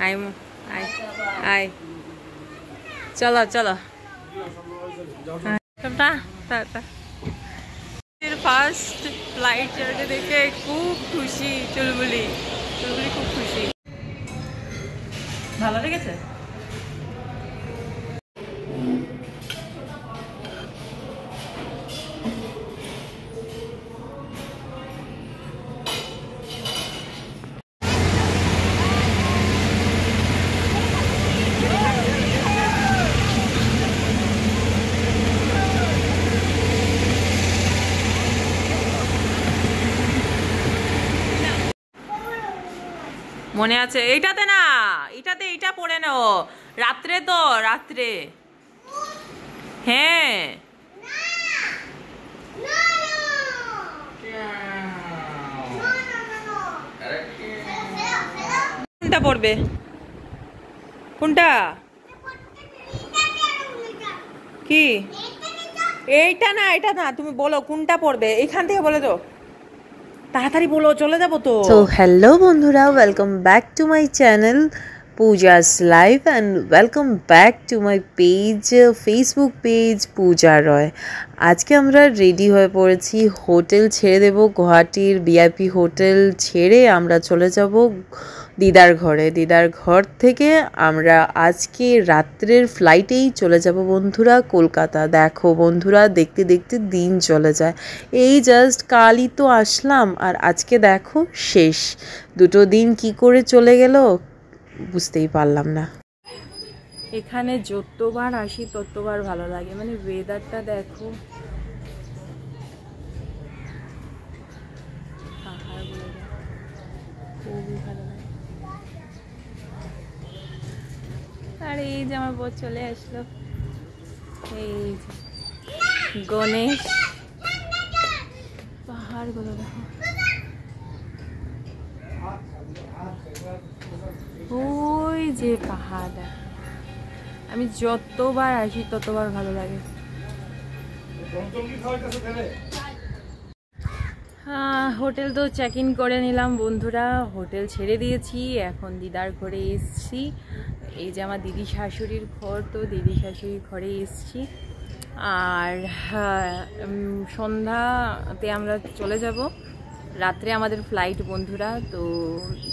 আয় আয় আয়, চলো চলো। ফার্স্ট ফ্লাইট জার্নি দেখে খুব খুশি চুলবুলি, চুলবুলি খুব খুশি। ভালো লেগেছে? মনে আছে? এইটাতে না, এইটাতে এইটা পরে নাও রাত্রে, তো রাত্রে। হ্যাঁ কোনটা পড়বে? কোনটা? কি? এইটা না, এটা না, তুমি বলো কোনটা পড়বে, এইখান থেকে বলে তো তাড়াতাড়ি বলো, চলে যাবো তো। সো হ্যালো বন্ধুরা, welcome back to my channel Puja's live and welcome back to my page, Facebook page Puja Roy. আজকে আমরা রেডি হয়ে পড়েছি, হোটেল ছেড়ে দেব, গুয়াহাটির ভিআইপি হোটেল ছেড়ে আমরা চলে যাব দিদার ঘরে। দিদার ঘর থেকে আমরা আজকে রাত্রের ফ্লাইটেই চলে যাব বন্ধুরা কলকাতা। দেখো বন্ধুরা, দেখতে দেখতে দিন চলে যায়। এই জাস্ট কালই তো আসলাম আর আজকে দেখো শেষ। দুটো দিন কি করে চলে গেল বুঝতেই পারলাম না। এখানে যতবার আসি ততবার ভালো লাগে, মানে ওয়েদারটা দেখো, খুবই ভালো লাগে। আর এই যে আমার বউ চলে আসলো, এই গণেশ, পাহাড়গুলো দেখো, ওই যে পাহাড়টা। আমি যতবার আসি ততবার ভালো লাগে। হোটেল তো চেক ইন করে নিলাম বন্ধুরা, হোটেল ছেড়ে দিয়েছি, এখন দিদার ঘরে এসছি। এই যে আমার দিদি শাশুড়ির ঘর, তো দিদি শাশুড়ির ঘরে এসছি। আর সন্ধ্যাতে আমরা চলে যাব, রাত্রে আমাদের ফ্লাইট বন্ধুরা। তো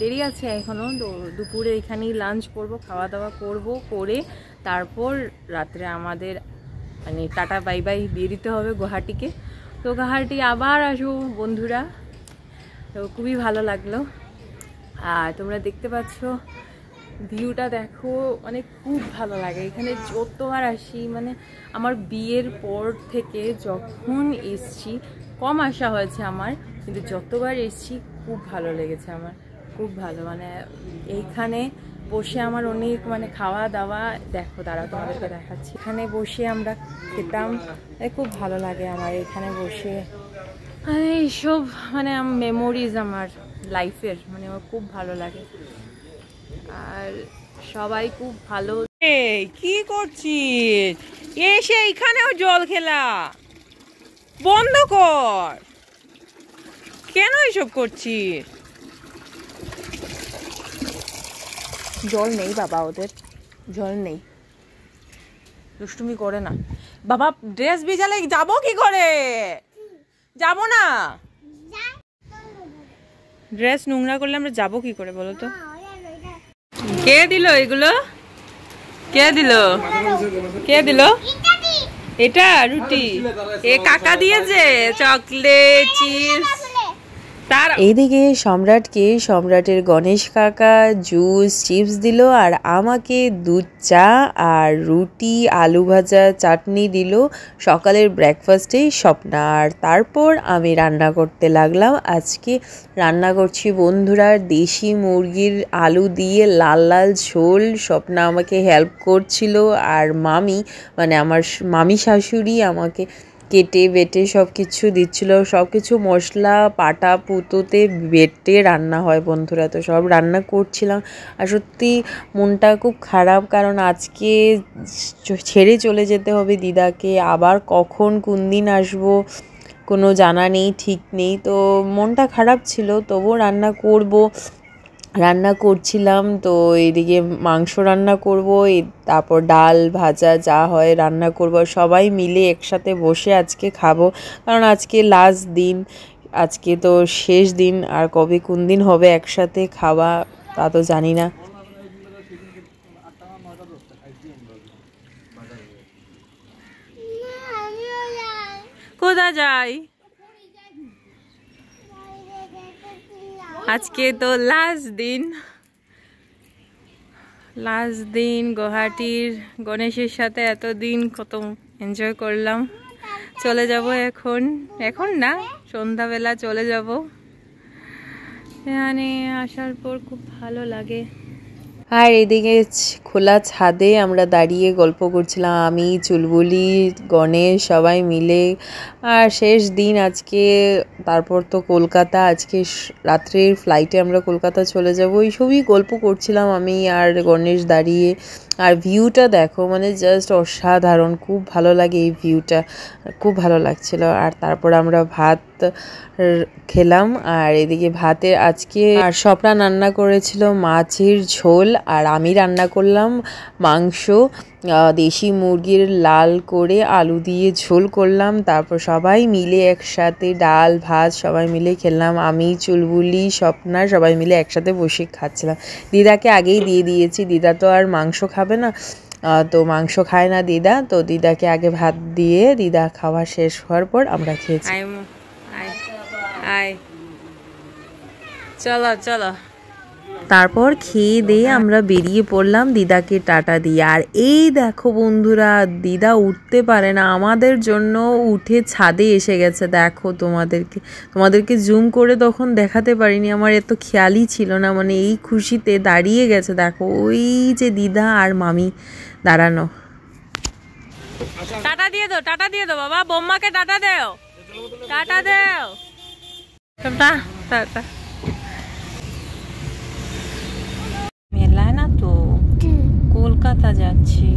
দেরি আছে এখনও, তো দুপুরে এখানেই লাঞ্চ করব, খাওয়া দাওয়া করব, করে তারপর রাত্রে আমাদের মানে টাটা বাই বাই দিয়ে দিতে হবে গুয়াহাটিকে। তো গুয়াহাটি আবার আসবো বন্ধুরা। তো খুবই ভালো লাগলো। আর তোমরা দেখতে পাচ্ছ ভিউটা দেখো, মানে খুব ভালো লাগে এখানে যতবার আসি। মানে আমার বিয়ের পর থেকে যখন এসছি, কম আসা হয়েছে আমার, কিন্তু যতবার এসছি খুব ভালো লেগেছে আমার, খুব ভালো। মানে এইখানে বসে আমার অনেক মানে খাওয়া দাওয়া, দেখো দাঁড়া তোমাদেরকে দেখাচ্ছি, এখানে বসে আমরা খেতাম, খুব ভালো লাগে আমার এখানে বসে। এইসব মানে মেমোরিজ আমার লাইফের, মানে আমার খুব ভালো লাগে। আর সবাই খুব ভালো। এই কি করছিস? এসে এইখানেও জল খেলা বন্ধ কর, কেন এসব করছিস? জল নেই বাবা, ওদের জল নেই, দুষ্টুমি করে না বাবা। ড্রেস ভিজালে যাবো কি করে? যাবো না, ড্রেস নোংরা করলে আমরা যাবো কি করে বলো তো? কে দিল এগুলো? কে দিল? কে দিল এটা? রুটি এ কাকা দিয়েছে, চকলেট, চিপস। তার এইদিকে সম্রাটকে, সম্রাটের গণেশ কাকা জুস চিপস দিল, আর আমাকে দুধ চা আর রুটি আলু ভাজা চাটনি দিল সকালের ব্রেকফাস্টে স্বপ্না। আর তারপর আমি রান্না করতে লাগলাম। আজকে রান্না করছি বন্ধুরা দেশি মুরগির আলু দিয়ে লাল লাল ঝোল। স্বপ্না আমাকে হেল্প করছিল, আর মামি মানে আমার মামি শাশুড়ি আমাকে কেটে বেটে সব কিছু দিচ্ছিলো, সব কিছু মশলা পাটা পুতোতে বেটে রান্না হয় বন্ধুরা। তো সব রান্না করছিলাম, আর সত্যি মনটা খুব খারাপ, কারণ আজকে ছেড়ে চলে যেতে হবে দিদাকে। আবার কখন কোন দিন আসবো কোনো জানা নেই, ঠিক নেই। তো মনটা খারাপ ছিল, তবুও রান্না করব। রান্না করছিলাম। তো এদিকে মাংস রান্না করব, তারপর ডাল ভাজা যা হয় রান্না করব, সবাই মিলে একসাথে বসে আজকে খাবো। কারণ আজকে লাস্ট দিন, আজকে তো শেষ দিন, আর কবে কোন দিন হবে একসাথে খাওয়া তা তো জানি না। কোথায় যাই? আজকে তো লাস্ট দিন গুয়াহাটির গণেশের সাথে এতদিন কত এনজয় করলাম। চলে যাব এখন না, সন্ধ্যাবেলা চলে যাব। এখানে আসার পর খুব ভালো লাগে। আর এদিকে খোলা ছাদে আমরা দাঁড়িয়ে গল্প করছিলাম, আমি, চুলবুলি, গণেশ সবাই মিলে। আর শেষ দিন আজকে, তারপর তো কলকাতা, আজকে রাত্রের ফ্লাইটে আমরা কলকাতা চলে যাব। এইসবই গল্প করছিলাম আমি আর গণেশ দাঁড়িয়ে। আর ভিউটা দেখো, মানে জাস্ট অসাধারণ, খুব ভালো লাগে এই ভিউটা, খুব ভালো লাগছিল। আর তারপর আমরা ভাত খেলাম। আর এদিকে ভাতে আজকে আর স্বপ্না রান্না করেছিল মাছের ঝোল, আর আমি রান্না করলাম মাংস, দেশি মুরগির লাল করে আলু দিয়ে ঝোল করলাম। তারপর সবাই মিলে একসাথে ডাল ভাত সবাই মিলে খেলাম। আমি, চুলবুলি, স্বপ্না সবাই মিলে একসাথে বসে খাচ্ছিলাম। দিদাকে আগেই দিয়ে দিয়েছি, দিদা তো আর মাংস খাবে না, তো মাংস খায় না দিদা, তো দিদাকে আগে ভাত দিয়ে দিদা খাওয়া শেষ হওয়ার পর আমরা খেয়েছি। চলো চলো। তারপর খেয়ে দিয়ে আমরা বেরিয়ে পড়লাম দিদাকে টাটা দিয়ে। আর এই দেখো বন্ধুরা, দিদা উঠতে পারে না, আমাদের জন্য উঠে ছাদে এসে গেছে। দেখো তোমাদেরকে জুম করে তখন দেখাতে পারিনি, আমার এত খেয়ালই ছিল না, মানে এই খুশিতে দাঁড়িয়ে গেছে। দেখো ওই যে দিদা আর মামি দাঁড়ানো। টাটা দিয়ে দাও বাবা, বোম্মাকে টাটা দেও, টাটা দেও। টাটা। মেলায় না তো, কলকাতা যাচ্ছি।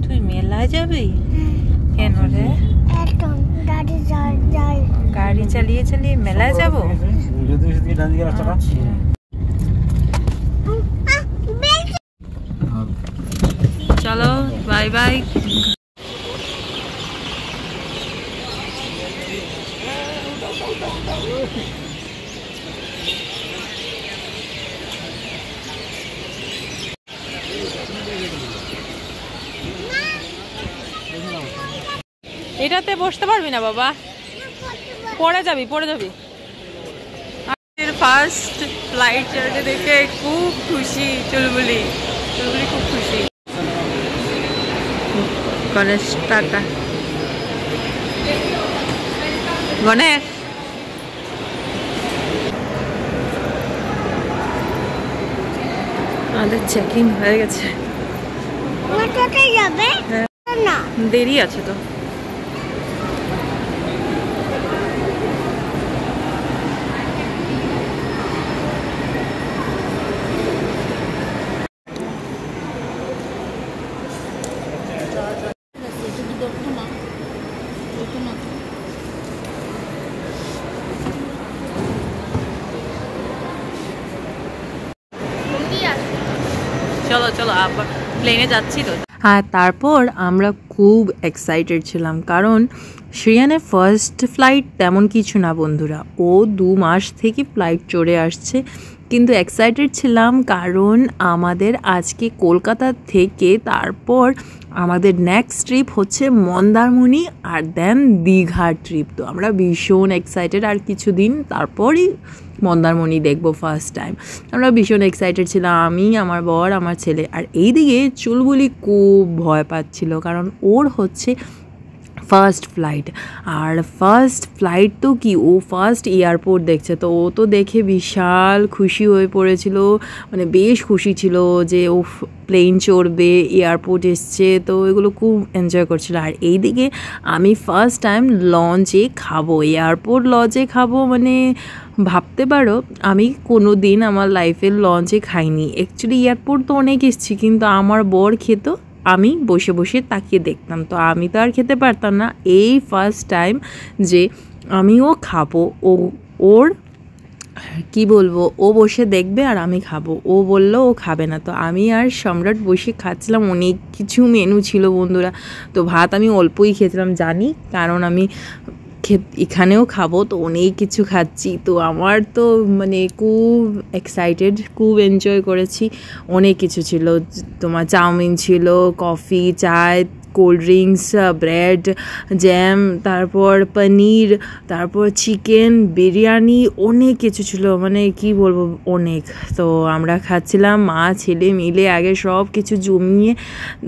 তুই মেলায় যাবি? কেন রে? গাড়ি চালিয়ে মেলায় যাবো। চলো বাই বাই। এটাতে বসতে পারবি না বাবা, পড়ে যাবি। ফার্স্ট ফ্লাইট জার্নি দেখে খুব খুশি চুলবুলি খুব খুশি। গণেশ টাটা। গণেশ আমাদের চেকিং হয়ে গেছে, দেরি আছে তো। চলো আবার প্লেনে যাচ্ছি তো। আর তারপর আমরা খুব এক্সাইটেড ছিলাম, কারণ শ্রেয়ানের ফার্স্ট ফ্লাইট তেমন কিছু না বন্ধুরা, ও 2 মাস থেকে ফ্লাইট চড়ে আসছে। কিন্তু এক্সাইটেড ছিলাম কারণ আমাদের আজকে কলকাতা থেকে তারপর আমাদের নেক্সট ট্রিপ হচ্ছে মন্দারমণি আর দেন দীঘা ট্রিপ। তো আমরা ভীষণ এক্সাইটেড, আর কিছুদিন তারপরই মন্দারমণি দেখবো ফার্স্ট টাইম। আমরা ভীষণ এক্সাইটেড ছিলাম, আমি, আমার বর, আমার ছেলে। আর এইদিকে চুলবুলি খুব ভয় পাচ্ছিল, কারণ ওর হচ্ছে ফার্স্ট ফ্লাইট। আর ফার্স্ট ফ্লাইট তো কি, ও ফার্স্ট এয়ারপোর্ট দেখছে, তো ও তো দেখে বিশাল খুশি হয়ে পড়েছিল, মানে বেশ খুশি ছিল যে ও প্লেন চড়বে, এয়ারপোর্ট এসছে, তো এগুলো খুব এনজয় করছিল। আর এইদিকে আমি ফার্স্ট টাইম লঞ্চে খাবো, এয়ারপোর্ট লঞ্চে খাবো, মানে ভাবতে পারো আমি কোনো দিন আমার লাইফের লঞ্চে খাইনি। অ্যাকচুয়ালি এয়ারপোর্ট তো অনেক এসেছি, কিন্তু আমার বর খেত, আমি বসে বসে তাকিয়ে দেখতাম, তো আমি তো আর খেতে পারতাম না। এই ফার্স্ট টাইম যে আমিও খাবো ওর কি বলবো, ও বসে দেখবে আর আমি খাবো। ও বললো ও খাবে না, তো আমি আর সম্রাট বসে খাচ্ছিলাম। অনেক কিছু মেনু ছিল বন্ধুরা, তো ভাত আমি অল্পই খেয়েছিলাম জানি, কারণ আমি এখানেও খাবো, তো অনেক কিছু খাচ্ছি। তো আমার তো মানে খুব এক্সাইটেড, খুব এনজয় করেছি। অনেক কিছু ছিল, তোমার চাউমিন ছিল, কফি, চায়, কোল্ড ড্রিঙ্কস, ব্রেড, জ্যাম, তারপর পনির, তারপর চিকেন, বিরিয়ানি, অনেক কিছু ছিল, মানে কি বলবো অনেক। তো আমরা খাচ্ছিলাম মা ছেলে মিলে, আগে সব কিছু জমিয়ে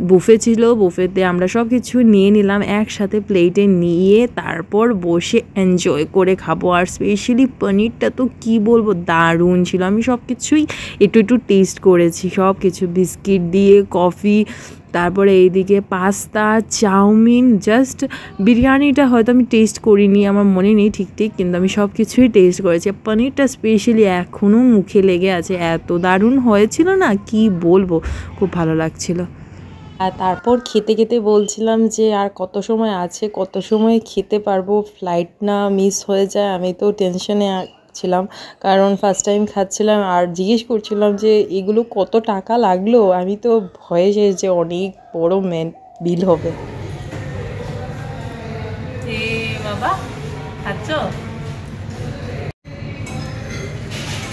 বুফে ছিল, বুফেতে আমরা সব কিছু নিয়ে নিলাম একসাথে প্লেটে নিয়ে, তারপর বসে এনজয় করে খাবো। আর স্পেশালি পনিরটা তো কি বলবো দারুণ ছিল। আমি সব কিছুই একটু একটু টেস্ট করেছি, সব কিছু বিস্কিট দিয়ে, কফি, তারপরে এইদিকে পাস্তা, চাউমিন, জাস্ট বিরিয়ানিটা হয়তো আমি টেস্ট করিনি, আমার মনে নেই ঠিক ঠিক, কিন্তু আমি সব কিছুই টেস্ট করেছি। পনিরটা স্পেশালি এখনও মুখে লেগে আছে, এত দারুণ হয়েছিল না, কি বলবো, খুব ভালো লাগছিল। আর তারপর খেতে খেতে বলছিলাম যে আর কত সময় আছে, কত সময় খেতে পারবো, ফ্লাইট না মিস হয়ে যায়। আমি তো টেনশনে ছিলাম, কারণ ফার্স্ট টাইম খাচ্ছিলাম, আর জিজ্ঞেস করছিলাম যে এগুলো কত টাকা লাগলো। আমি তো ভয়ে শেষ যে অনেক বড় বিল হবে। বাবা খাচ্ছ,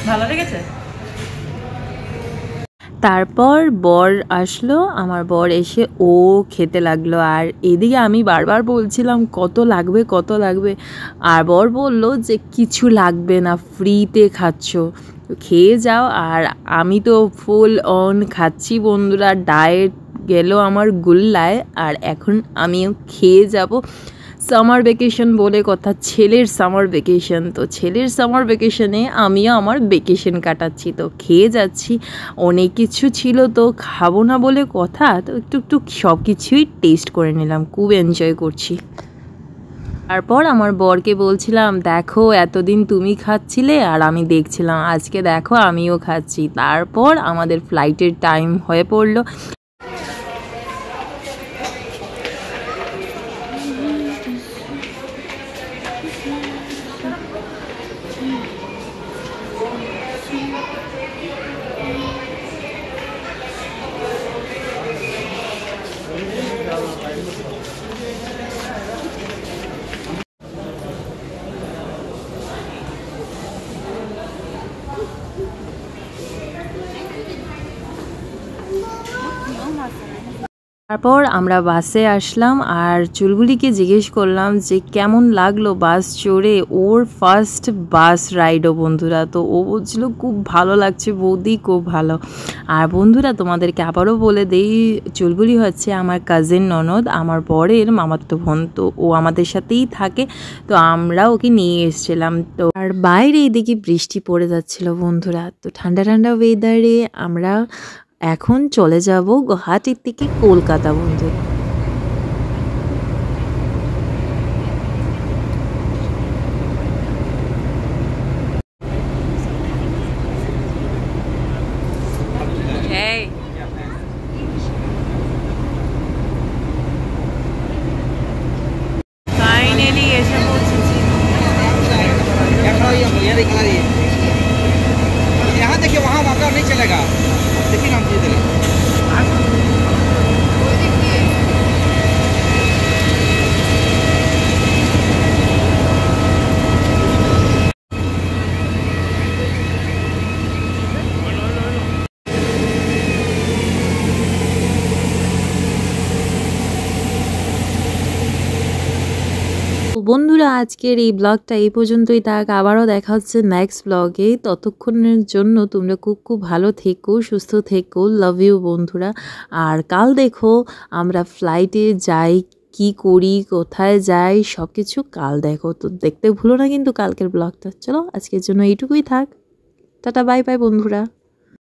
ভালো লেগেছে? তারপর বর আসলো, আমার বর এসে ও খেতে লাগলো, আর এদিকে আমি বারবার বলছিলাম কত লাগবে কত লাগবে, আর বর বলল যে কিছু লাগবে না, ফ্রিতে খাচ্ছ, খেয়ে যাও। আর আমি তো ফুল অন খাচ্ছি বন্ধুরা, ডায়েট গেল আমার গুল্লায়, আর এখন আমিও খেয়ে যাব। সামার ভ্যাকেশন বলে কথা, ছেলের সামার ভ্যাকেশন, তো ছেলের সামার ভ্যাকেশনে আমিও আমার ভ্যাকেশন কাটাচ্ছি, তো খেয়ে যাচ্ছি। অনেক কিছু ছিল তো খাবো না বলে কথা, তো একটু একটু সব কিছুই টেস্ট করে নিলাম, খুব এনজয় করছি। তারপর আমার বরকে বলছিলাম দেখো এতদিন তুমি খাচ্ছিলে আর আমি দেখছিলাম, আজকে দেখো আমিও খাচ্ছি। তারপর আমাদের ফ্লাইটের টাইম হয়ে পড়লো। তারপর আমরা বাসে আসলাম, আর চুলবুলিকে জিজ্ঞেস করলাম যে কেমন লাগলো বাস চড়ে, ওর ফার্স্ট বাস রাইডও বন্ধুরা। তো ও বলছিল খুব ভালো লাগছে বৌদি, খুব ভালো। আর বন্ধুরা তোমাদেরকে আবারও বলে দেই, চুলবুলি হচ্ছে আমার কাজিন ননদ, আমার বরের মামাতো বোন, তো ও আমাদের সাথেই থাকে, তো আমরা ওকে নিয়ে এসেছিলাম। তো আর বাইরে এদিকে বৃষ্টি পড়ে যাচ্ছিল বন্ধুরা, তো ঠান্ডা ঠান্ডা ওয়েদারে আমরা এখন চলে যাব গুয়াহাটির থেকে কলকাতা বন্ধুরা। ফাইনালি এসে পৌঁছেছি। यहाँ देखिए, वहाँ वाका नहीं चलेगा, देखिए नाम जी इधर। বন্ধুরা আজকের এই ব্লগটা এই পর্যন্তই থাক, আবারও দেখা হচ্ছে নেক্সট ব্লগে। ততক্ষণের জন্য তোমরা খুব খুব ভালো থেকো, সুস্থ থেকো, লাভ ইউ বন্ধুরা। আর কাল দেখো আমরা ফ্লাইটে যাই, কি করি, কোথায় যাই, সব কিছু কাল দেখো। তো দেখতে ভুলো না কিন্তু কালকের ব্লগটা। চলো আজকের জন্য এইটুকুই থাক, টাটা বাই বাই বন্ধুরা।